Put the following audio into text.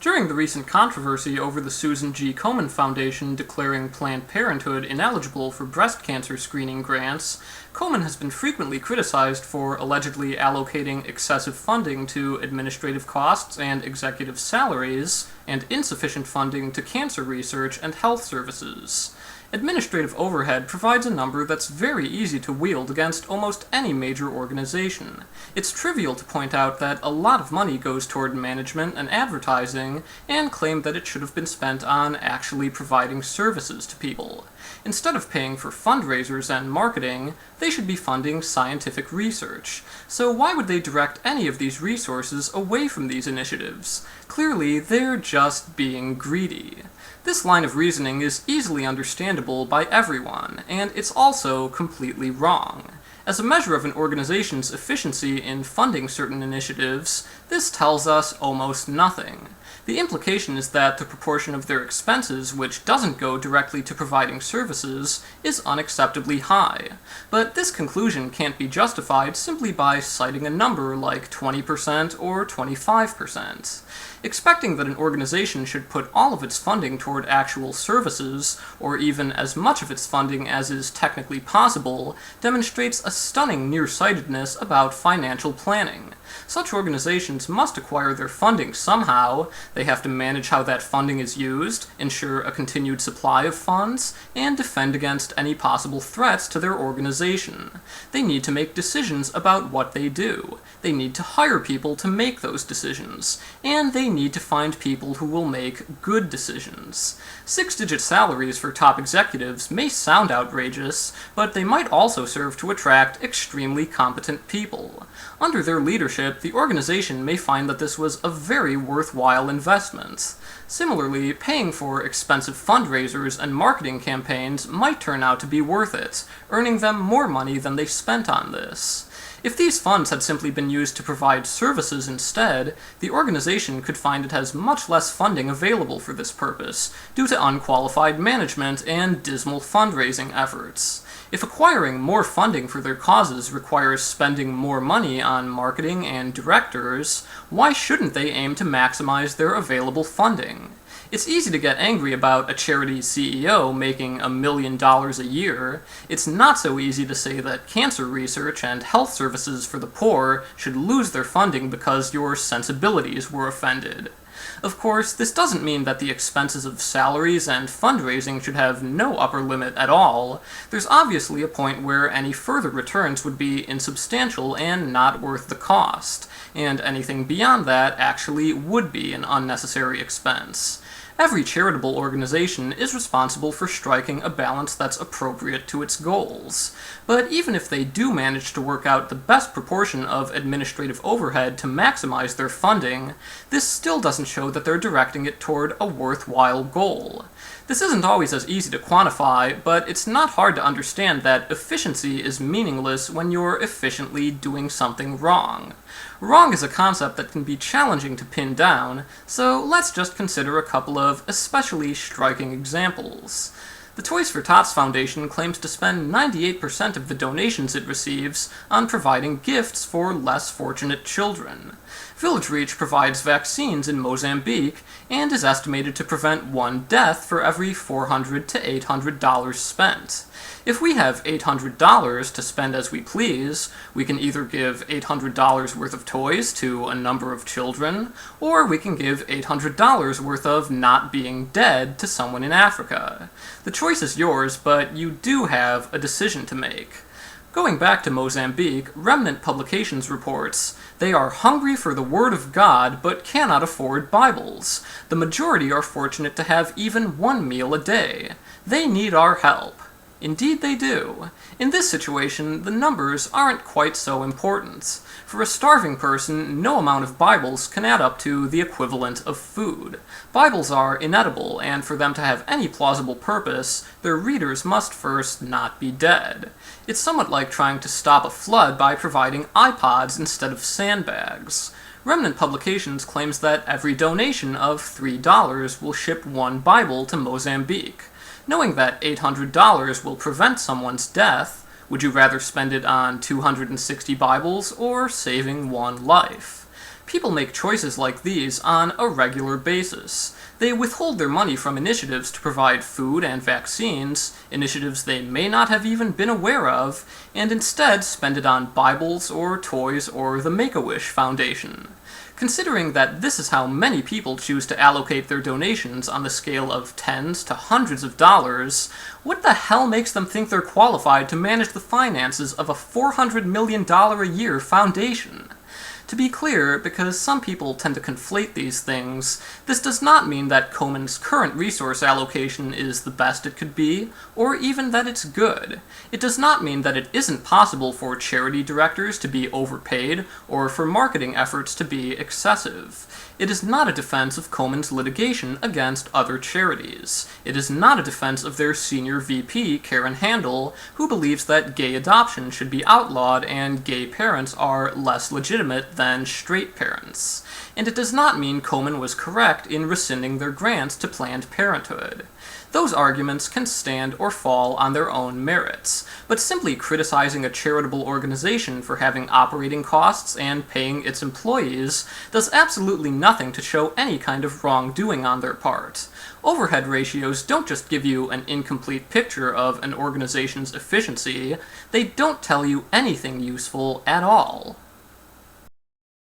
During the recent controversy over the Susan G. Komen Foundation declaring Planned Parenthood ineligible for breast cancer screening grants, Komen has been frequently criticized for allegedly allocating excessive funding to administrative costs and executive salaries, and insufficient funding to cancer research and health services. Administrative overhead provides a number that's very easy to wield against almost any major organization. It's trivial to point out that a lot of money goes toward management and advertising, and claim that it should have been spent on actually providing services to people. Instead of paying for fundraisers and marketing, they should be funding scientific research. So why would they direct any of these resources away from these initiatives? Clearly, they're just being greedy. This line of reasoning is easily understandable by everyone, and it's also completely wrong. As a measure of an organization's efficiency in funding certain initiatives, this tells us almost nothing. The implication is that the proportion of their expenses which doesn't go directly to providing services is unacceptably high. But this conclusion can't be justified simply by citing a number like 20% or 25%. Expecting that an organization should put all of its funding toward actual services, or even as much of its funding as is technically possible, demonstrates a stunning nearsightedness about financial planning. Such organizations must acquire their funding somehow. They have to manage how that funding is used, ensure a continued supply of funds, and defend against any possible threats to their organization. They need to make decisions about what they do. They need to hire people to make those decisions, and they need to find people who will make good decisions. Six-digit salaries for top executives may sound outrageous, but they might also serve to attract extremely competent people. Under their leadership, the organization may find that this was a very worthwhile investment. Similarly, paying for expensive fundraisers and marketing campaigns might turn out to be worth it, earning them more money than they spent on this. If these funds had simply been used to provide services instead, the organization could find it has much less funding available for this purpose, due to unqualified management and dismal fundraising efforts. If acquiring more funding for their causes requires spending more money on marketing and directors, why shouldn't they aim to maximize their available funding? It's easy to get angry about a charity's CEO making $1 million a year. It's not so easy to say that cancer research and health services for the poor should lose their funding because your sensibilities were offended. Of course, this doesn't mean that the expenses of salaries and fundraising should have no upper limit at all. There's obviously a point where any further returns would be insubstantial and not worth the cost, and anything beyond that actually would be an unnecessary expense. Every charitable organization is responsible for striking a balance that's appropriate to its goals. But even if they do manage to work out the best proportion of administrative overhead to maximize their funding, this still doesn't show that they're directing it toward a worthwhile goal. This isn't always as easy to quantify, but it's not hard to understand that efficiency is meaningless when you're efficiently doing something wrong. Wrong is a concept that can be challenging to pin down, so let's just consider a couple of especially striking examples. The Toys for Tots Foundation claims to spend 98% of the donations it receives on providing gifts for less fortunate children. VillageReach provides vaccines in Mozambique and is estimated to prevent one death for every $400 to $800 spent. If we have $800 to spend as we please, we can either give $800 worth of toys to a number of children, or we can give $800 worth of not being dead to someone in Africa. The choice is yours, but you do have a decision to make. Going back to Mozambique, Remnant Publications reports, "They are hungry for the Word of God, but cannot afford Bibles. The majority are fortunate to have even one meal a day. They need our help." Indeed they do. In this situation, the numbers aren't quite so important. For a starving person, no amount of Bibles can add up to the equivalent of food. Bibles are inedible, and for them to have any plausible purpose, their readers must first not be dead. It's somewhat like trying to stop a flood by providing iPods instead of sandbags. Remnant Publications claims that every donation of $3 will ship one Bible to Mozambique. Knowing that $800 will prevent someone's death, would you rather spend it on 260 Bibles or saving one life? People make choices like these on a regular basis. They withhold their money from initiatives to provide food and vaccines, initiatives they may not have even been aware of, and instead spend it on Bibles or toys or the Make-A-Wish Foundation. Considering that this is how many people choose to allocate their donations on the scale of tens to hundreds of dollars, what the hell makes them think they're qualified to manage the finances of a $400 million a year foundation? To be clear, because some people tend to conflate these things, this does not mean that Komen's current resource allocation is the best it could be, or even that it's good. It does not mean that it isn't possible for charity directors to be overpaid, or for marketing efforts to be excessive. It is not a defense of Komen's litigation against other charities. It is not a defense of their senior VP, Karen Handel, who believes that gay adoption should be outlawed and gay parents are less legitimate than straight parents. And it does not mean Komen was correct in rescinding their grants to Planned Parenthood. Those arguments can stand or fall on their own merits, but simply criticizing a charitable organization for having operating costs and paying its employees does absolutely nothing to show any kind of wrongdoing on their part. Overhead ratios don't just give you an incomplete picture of an organization's efficiency, they don't tell you anything useful at all.